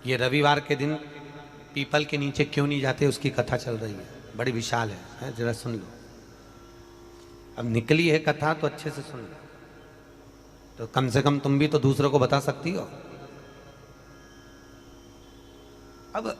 ये रविवार के दिन पीपल के नीचे क्यों नहीं जाते, उसकी कथा चल रही है, बड़ी विशाल है, जरा सुन लो। अब निकली है कथा तो अच्छे से सुन लो, तो कम से कम तुम भी तो दूसरों को बता सकती हो। अब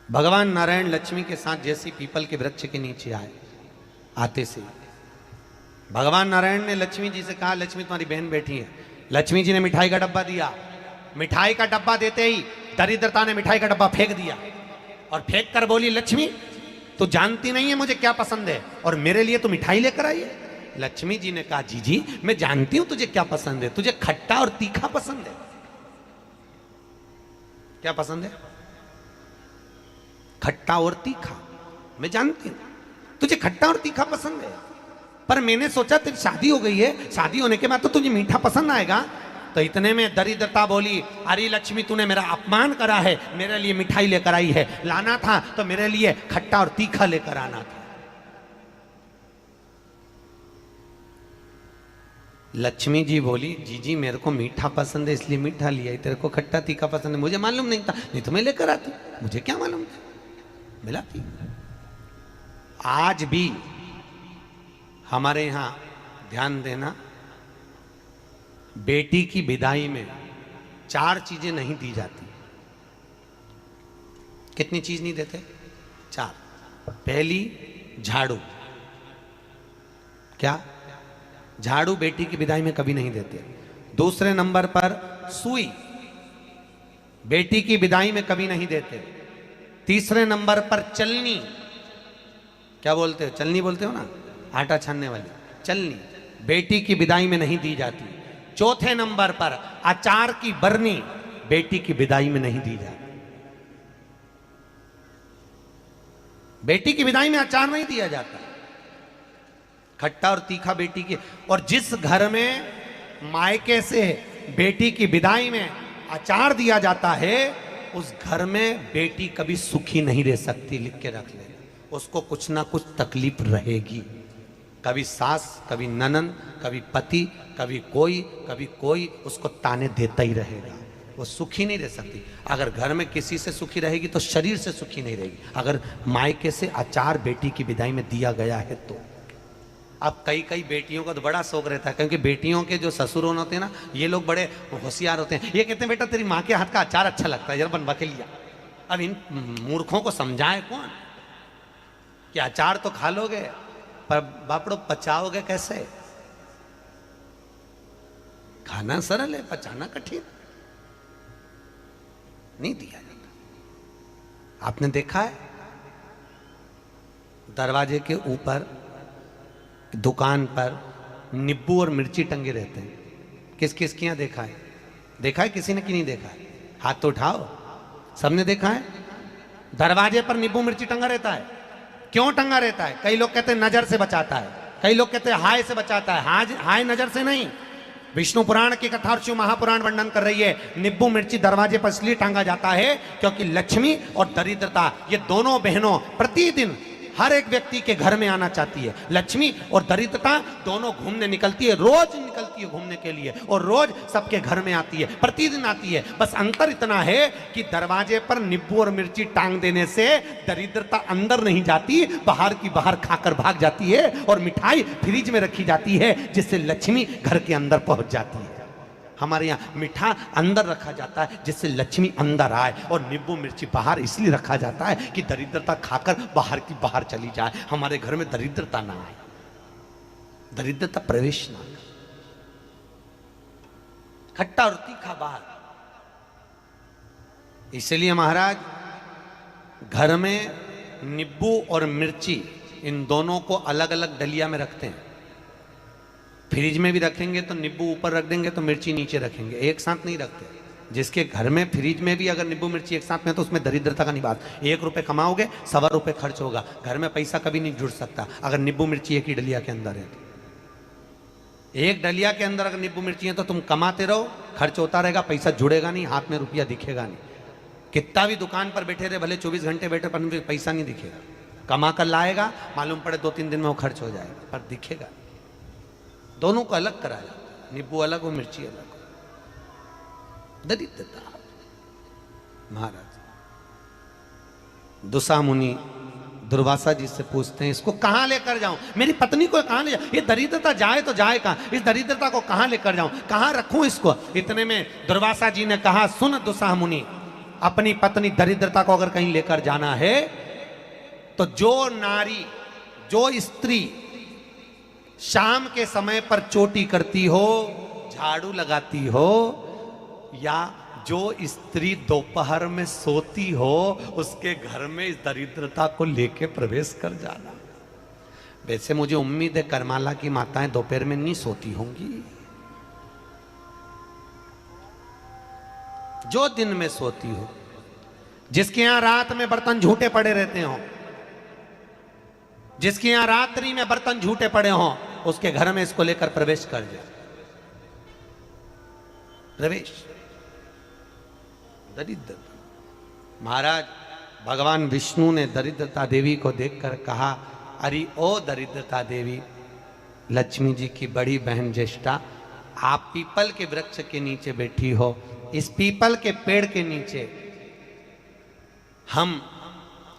भगवान नारायण लक्ष्मी के साथ जैसी पीपल के वृक्ष के नीचे आए, आते से भगवान नारायण ने लक्ष्मी जी से कहा, लक्ष्मी तुम्हारी बहन बैठी है। लक्ष्मी जी ने मिठाई का डब्बा दिया। मिठाई का डब्बा देते ही दरिद्रता ने मिठाई का डब्बा फेंक दिया और फेंक कर बोली, लक्ष्मी तू जानती नहीं है मुझे क्या पसंद है और मेरे लिए तू मिठाई लेकर आई है। लक्ष्मी जी ने कहा, जी मैं जानती हूं तुझे क्या पसंद है, तुझे खट्टा और तीखा पसंद है। क्या पसंद है? खट्टा और तीखा। मैं जानती हूं तुझे खट्टा और तीखा पसंद है, पर मैंने सोचा तेरी शादी हो गई है, शादी होने के बाद तो तुझे मीठा पसंद आएगा। तो इतने में दरिद्रता बोली, अरे लक्ष्मी तूने मेरा अपमान करा है, मेरे लिए मिठाई लेकर आई है, लाना था तो मेरे लिए खट्टा और तीखा लेकर आना था। लक्ष्मी जी बोली, जी मेरे को मीठा पसंद है इसलिए मीठा लिया, तेरे को खट्टा तीखा पसंद है मुझे मालूम नहीं था, नहीं तो मैं लेकर आती, मुझे क्या मालूम था, मिलाती। आज भी हमारे यहां ध्यान देना, बेटी की विदाई में 4 चीजें नहीं दी जाती। कितनी चीज नहीं देते? 4। पहली झाड़ू। क्या? झाड़ू बेटी की विदाई में कभी नहीं देते। दूसरे नंबर पर सुई, बेटी की विदाई में कभी नहीं देते। तीसरे नंबर पर चलनी, क्या बोलते हो, चलनी बोलते हो ना, आटा छानने वाली चलनी, बेटी की विदाई में नहीं दी जाती। चौथे नंबर पर अचार की बरनी, बेटी की विदाई में नहीं दी जाती। बेटी की विदाई में अचार नहीं दिया जाता, खट्टा और तीखा बेटी की। और जिस घर में मायके से बेटी की विदाई में अचार दिया जाता है, उस घर में बेटी कभी सुखी नहीं रह सकती, लिख के रख ले, उसको कुछ ना कुछ तकलीफ रहेगी। कभी सास, कभी ननन, कभी पति, कभी कोई उसको ताने देता ही रहेगा, वो सुखी नहीं रह सकती। अगर घर में किसी से सुखी रहेगी तो शरीर से सुखी नहीं रहेगी। अगर मायके से अचार बेटी की विदाई में दिया गया है तो। अब कई बेटियों का तो बड़ा शौक रहता है, क्योंकि बेटियों के जो ससुर होते हैं ना, ये लोग बड़े होशियार होते हैं। ये कहते हैं, बेटा तेरी माँ के हाथ का अचार अच्छा लगता है, जरा बनवा के लिया। अब इन मूर्खों को समझाए कौन कि अचार तो खा लोगे पर बापड़ो पचाओगे कैसे? खाना सरल है, पचाना कठिन। नहीं दिया जाता। आपने देखा है दरवाजे के ऊपर दुकान पर नींबू और मिर्ची टंगे रहते हैं। किस किस के यहां देखा है? देखा है किसी ने कि नहीं देखा है? हाथ तो उठाओ, सबने देखा है। दरवाजे पर नींबू मिर्ची टंगा रहता है। क्यों टंगा रहता है? कई लोग कहते हैं नजर से बचाता है, कई लोग कहते हैं हाय से बचाता है। हाय नजर से नहीं। विष्णु पुराण की कथा और शिव महापुराण वर्णन कर रही है, नींबू मिर्ची दरवाजे पर इसलिए टांगा जाता है क्योंकि लक्ष्मी और दरिद्रता, ये दोनों बहनों प्रतिदिन हर एक व्यक्ति के घर में आना चाहती है। लक्ष्मी और दरिद्रता दोनों घूमने निकलती है, रोज निकलती है घूमने के लिए, और रोज सबके घर में आती है, प्रतिदिन आती है। बस अंतर इतना है कि दरवाजे पर नींबू और मिर्ची टांग देने से दरिद्रता अंदर नहीं जाती, बाहर की बाहर खाकर भाग जाती है, और मिठाई फ्रिज में रखी जाती है जिससे लक्ष्मी घर के अंदर पहुंच जाती है। हमारे यहाँ मीठा अंदर रखा जाता है जिससे लक्ष्मी अंदर आए, और नींबू मिर्ची बाहर इसलिए रखा जाता है कि दरिद्रता खाकर बाहर की बाहर चली जाए, हमारे घर में दरिद्रता ना आए, दरिद्रता प्रवेश ना आए। खट्टा और तीखा बाहर। इसलिए महाराज घर में नींबू और मिर्ची इन दोनों को अलग अलग डलिया में रखते हैं। फ्रिज में भी रखेंगे तो नींबू ऊपर रख देंगे तो मिर्ची नीचे रखेंगे, एक साथ नहीं रखते। जिसके घर में फ्रिज में भी अगर नींबू मिर्ची एक साथ में, तो उसमें दरिद्रता का निवास। 1 रुपए कमाओगे, 1.25 रुपए खर्च होगा। घर में पैसा कभी नहीं जुड़ सकता अगर नींबू मिर्ची एक ही डलिया के अंदर है। एक डलिया के अंदर अगर नींबू मिर्ची है तो तुम कमाते रहो, खर्च होता रहेगा, पैसा जुड़ेगा नहीं, हाथ में रुपया दिखेगा नहीं। कितना भी दुकान पर बैठे रहे, भले 24 घंटे बैठे, पर पैसा नहीं दिखेगा। कमा कर लाएगा, मालूम पड़े 2-3 दिन में वो खर्च हो जाएगा, पर दिखेगा। दोनों को अलग कराया, नींबू अलग हो, मिर्ची अलग हो। दरिद्रता। महाराज दुसा मुनि दुर्वासा जी से पूछते हैं, इसको कहां लेकर जाऊं, मेरी पत्नी को कहां ले जाऊं, ये दरिद्रता जाए तो जाए कहां, इस दरिद्रता को कहां लेकर जाऊं, कहां रखूं इसको। इतने में दुर्वासा जी ने कहा, सुन दुसा मुनि, अपनी पत्नी दरिद्रता को अगर कहीं लेकर जाना है तो जो नारी, जो स्त्री शाम के समय पर चोटी करती हो, झाड़ू लगाती हो, या जो स्त्री दोपहर में सोती हो, उसके घर में इस दरिद्रता को लेके प्रवेश कर जाना। वैसे मुझे उम्मीद है करमाला की माताएं दोपहर में नहीं सोती होंगी, जो दिन में सोती हो, जिसके यहां रात में बर्तन झूठे पड़े रहते हो, जिसके यहां रात्रि में बर्तन झूठे पड़े हो, उसके घर में इसको लेकर प्रवेश कर जाए। प्रवेश दरिद्र। महाराज भगवान विष्णु ने दरिद्रता देवी को देखकर कहा, अरे ओ दरिद्रता देवी, लक्ष्मी जी की बड़ी बहन ज्येष्ठा, आप पीपल के वृक्ष के नीचे बैठी हो, इस पीपल के पेड़ के नीचे हम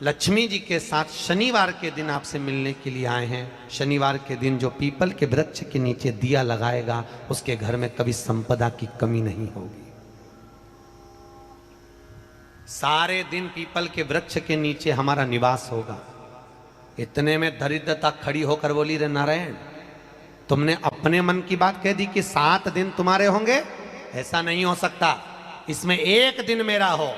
लक्ष्मी जी के साथ शनिवार के दिन आपसे मिलने के लिए आए हैं। शनिवार के दिन जो पीपल के वृक्ष के नीचे दिया लगाएगा, उसके घर में कभी संपदा की कमी नहीं होगी। सारे दिन पीपल के वृक्ष के नीचे हमारा निवास होगा। इतने में दरिद्रता खड़ी होकर बोली, रे नारायण, तुमने अपने मन की बात कह दी कि 7 दिन तुम्हारे होंगे, ऐसा नहीं हो सकता, इसमें एक दिन मेरा हो।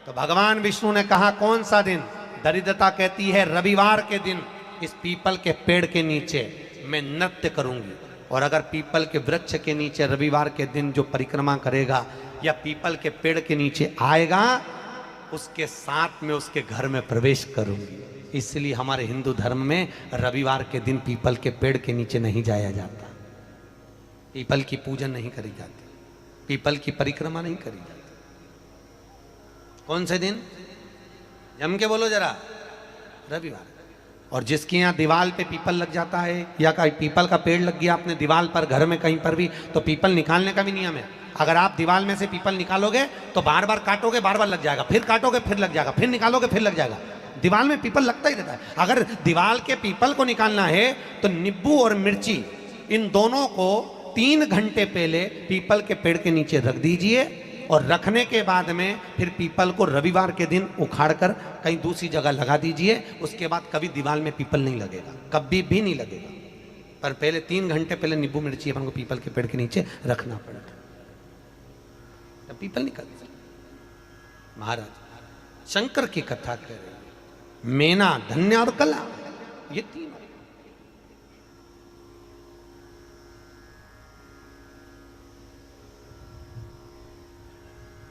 तो भगवान विष्णु ने कहा, कौन सा दिन? दरिद्रता कहती है, रविवार के दिन इस पीपल के पेड़ के नीचे मैं नृत्य करूंगी, और अगर पीपल के वृक्ष के नीचे रविवार के दिन जो परिक्रमा करेगा या पीपल के पेड़ के नीचे आएगा, उसके साथ में उसके घर में प्रवेश करूंगी। इसलिए हमारे हिंदू धर्म में रविवार के दिन पीपल के पेड़ के नीचे नहीं जाया जाता, पीपल की पूजन नहीं करी जाती, पीपल की परिक्रमा नहीं करी जाती। कौन से दिन? जम के बोलो जरा, रविवार। और जिसके यहाँ दीवार पे पीपल लग जाता है, या कहीं पीपल का पेड़ लग गया अपने दीवार पर, घर में कहीं पर भी, तो पीपल निकालने का भी नियम है। अगर आप दीवार में से पीपल निकालोगे तो बार बार काटोगे, बार बार लग जाएगा, फिर काटोगे फिर लग जाएगा, फिर निकालोगे फिर लग जाएगा। दीवार में पीपल लगता ही रहता है। अगर दीवार के पीपल को निकालना है तो नींबू और मिर्ची, इन दोनों को 3 घंटे पहले पीपल के पेड़ के नीचे रख दीजिए, और रखने के बाद में फिर पीपल को रविवार के दिन उखाड़कर कहीं दूसरी जगह लगा दीजिए। उसके बाद कभी दीवार में पीपल नहीं लगेगा, कभी भी नहीं लगेगा। पर पहले 3 घंटे पहले नींबू मिर्ची अपन को पीपल के पेड़ के नीचे रखना पड़ता, तब पीपल निकलता। महाराज शंकर की कथा कह रहे, मेना, धन्य और कला, ये 3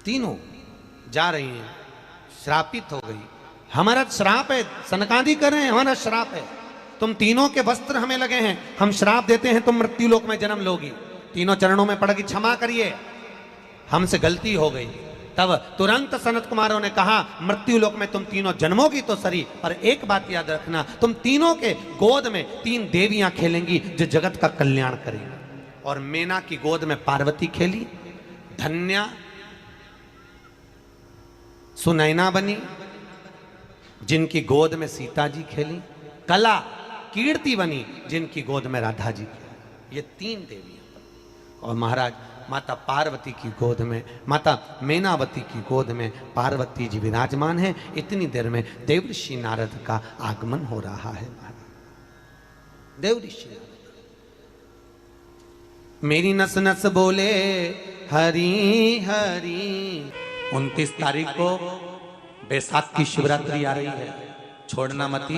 तीनों जा रही हैं, श्रापित हो गई। हमारा श्राप है, सनकादि कर रहे हैं, हमारा श्राप है, तुम तीनों के वस्त्र हमें लगे हैं, हम श्राप देते हैं, तुम मृत्यु लोक में जन्म लोगी। तीनों चरणों में पड़ गई, क्षमा करिए, हमसे गलती हो गई। तब तुरंत सनत कुमारों ने कहा, मृत्यु लोक में तुम तीनों जन्मोगी तो सही, पर एक बात याद रखना, तुम तीनों के गोद में 3 देवियां खेलेंगी जो जगत का कल्याण करेंगी। और मेना की गोद में पार्वती खेली, धन्या सुनैना बनी, जिनकी गोद में सीता जी खेली, कला कीर्ति बनी, जिनकी गोद में राधा जी खेली। ये 3 देवियां। और महाराज माता पार्वती की गोद में, माता मेनावती की गोद में पार्वती जी विराजमान है। इतनी देर में देवऋषि नारद का आगमन हो रहा है। देवऋषि नारद मेरी नस नस बोले हरी हरी। 29 तारीख को बैसाख की शिवरात्रि आ रही है। छोड़ना मती,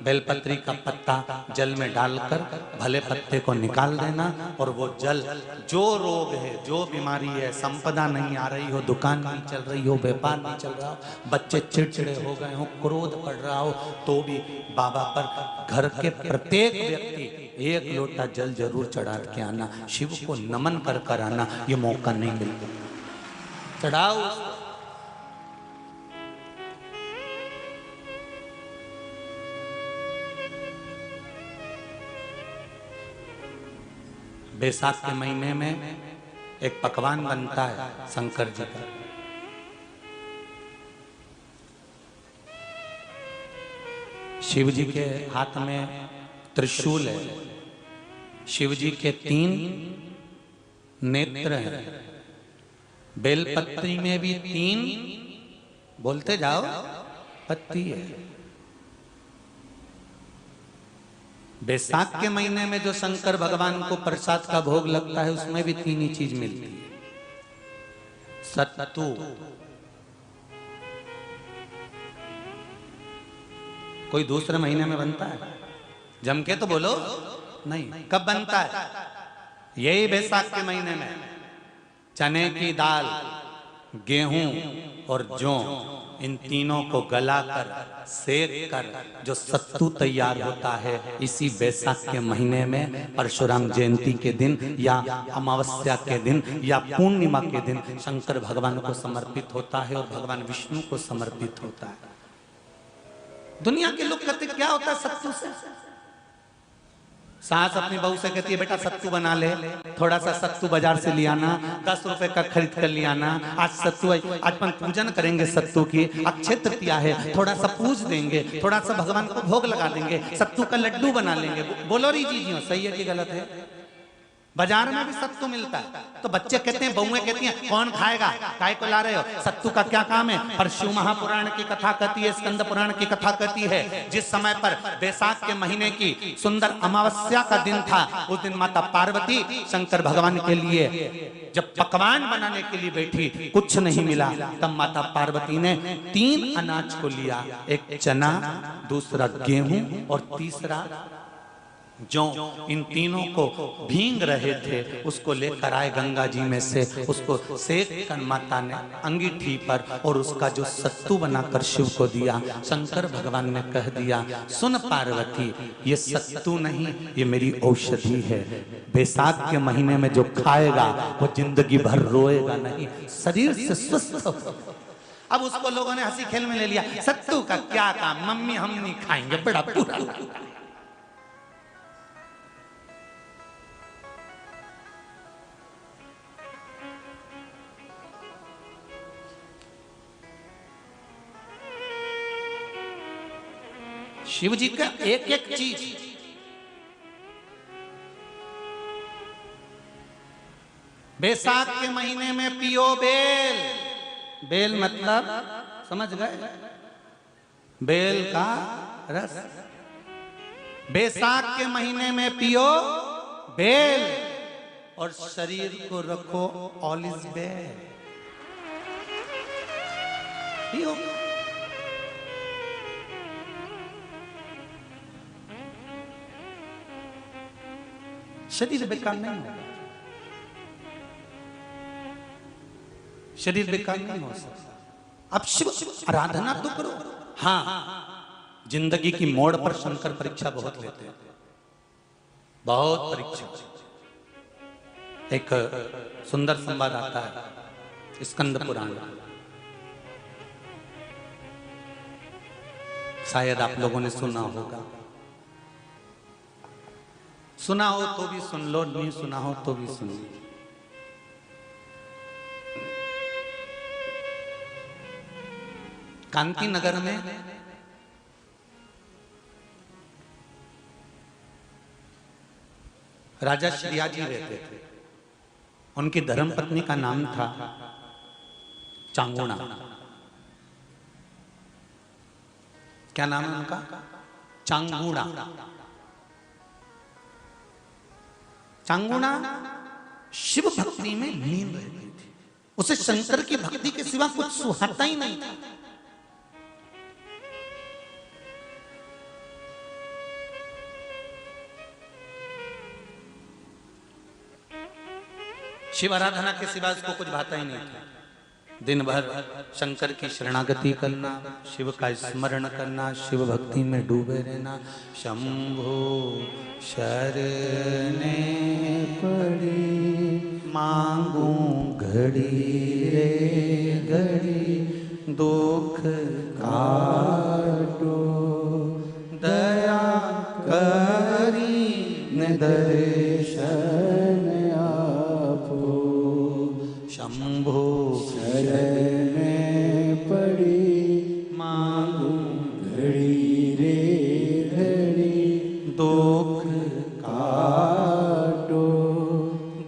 बेलपत्री का पत्ता जल में डालकर भले पत्ते को निकाल देना, और वो जल, जो रोग है, जो बीमारी है, संपदा नहीं आ रही हो, दुकान नहीं चल रही हो, व्यापार नहीं चल रहा हो, बच्चे चिड़चिड़े हो गए हो, क्रोध पड़ रहा हो, तो भी बाबा पर घर के प्रत्येक व्यक्ति 1 लोटा जल जरूर चढ़ा के आना, शिव को नमन कर कर आना। ये मौका नहीं मिलता, चढ़ाओ। बैसाख के महीने में एक पकवान बनता है शंकर जी का, शिव जी के हाथ में त्रिशूल है, शिव जी के 3 नेत्र हैं, बेलपत्री में भी 3, बोलते जाओ, पत्ती है। बैसाख के महीने में जो शंकर भगवान को प्रसाद का भोग लगता है उसमें भी 3 ही चीज मिलती है। सत्तू, कोई दूसरे महीने में बनता है? जम के तो बोलो नहीं। कब बनता है? यही बैसाख के महीने में। चने की दाल, गेहूं और जौ, इन तीनों को गलाकर सेक कर जो सत्तू तैयार होता है, इसी बैसाख के महीने में परशुराम जयंती के दिन या अमावस्या के दिन या पूर्णिमा के दिन शंकर भगवान को समर्पित होता है और भगवान विष्णु को समर्पित होता है। दुनिया के लोग कहते क्या होता है सत्तू से? सास अपनी बहू से कहती है बेटा सत्तू बना ले, थोड़ा सा सत्तू बाजार से ले आना, 10 रुपए का खरीद कर ले आना। आज सत्तू, आज अपन पूजन करेंगे सत्तू की, अक्षय तृतीया है, थोड़ा सा पूज देंगे, थोड़ा सा भगवान को भोग लगा देंगे, सत्तू का लड्डू बना लेंगे। बोलो री जी, सही है कि गलत है? बाजार में भी सत्तू मिलता है, तो बच्चे कहते हैं, बहुएं कहती हैं कौन खाएगा, काय को ला रहे हो, सत्तू का क्या काम है? पर शिव महापुराण की कथा कहती है, स्कंद पुराण की कथा कहती है, जिस समय पर बैसाख के महीने की सुंदर अमावस्या का दिन था, उस दिन माता पार्वती शंकर भगवान के लिए जब पकवान बनाने के लिए बैठी, कुछ नहीं मिला, तब माता पार्वती ने 3 अनाज को लिया, एक चना, दूसरा गेहूं और तीसरा जो, इन तीनों को भींग रहे थे उसको लेकर आए गंगा जी में से, उसको सेक कर माता ने अंगीठी पर और उसका जो सत्तू बनाकर शिव को दिया। शंकर भगवान ने कह दिया, सुन पार्वती, ये सत्तू नहीं, ये मेरी औषधि है। बैसाख के महीने में जो खाएगा वो जिंदगी भर रोएगा नहीं, शरीर से स्वस्थ हो। अब उसको लोगों ने हंसी खेल में ले लिया, सत्तू का क्या काम, मम्मी हम नहीं खाएंगे, बड़ा पूरा। शिव जी का एक एक चीज, बैसाख के महीने में पियो बेल। बेल मतलब समझ गए? बेल का रस। बैसाख के महीने में पियो बेल और शरीर को रखो ऑलिव बेल। पियो। शरीर बेकार नहीं होगा, शरीर बेकार नहीं हो सकता। अब शिव आराधना तो करो। हाँ, जिंदगी की मोड़ पर शंकर परीक्षा बहुत लेते हैं, बहुत परीक्षा। एक सुंदर संवाद आता है स्कंद पुराण, शायद आप लोगों ने सुना होगा। सुना हो तो भी सुन लो, नहीं सुना हो तो भी सुन लो। कांति नगर में राजा श्रीयाजी रहते थे। उनकी धर्मपत्नी का नाम था चांगुणा। क्या नाम है उनका? चांगुणा। चांगुणा शिव भक्ति में लीन रहती थी, उसे शंकर की भक्ति के सिवा कुछ सुहाता ही नहीं था। शिव आराधना के सिवा उसको कुछ भाता ही नहीं था। दिन भर शंकर की शरणागति करना, शिव का स्मरण करना, शिव भक्ति में डूबे रहना। शंभो शरणे पड़ी मांगू घड़ी रे घड़ी, दुख काटो दया करी न दर्शन आपो। शंभो शरण पड़ी मांगू घड़ी रे काटो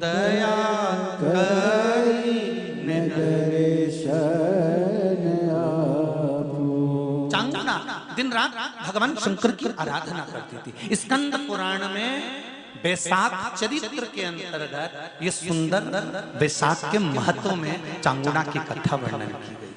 दया करी दर्शन आपो। चांगुड़ा दिन रात भगवान शंकर की आराधना करती थी। स्कंद पुराण में वैशाख चरित्र के अंतर्गत ये सुंदर वैशाख के महत्व में चांगुड़ा की कथा वर्णन की गई।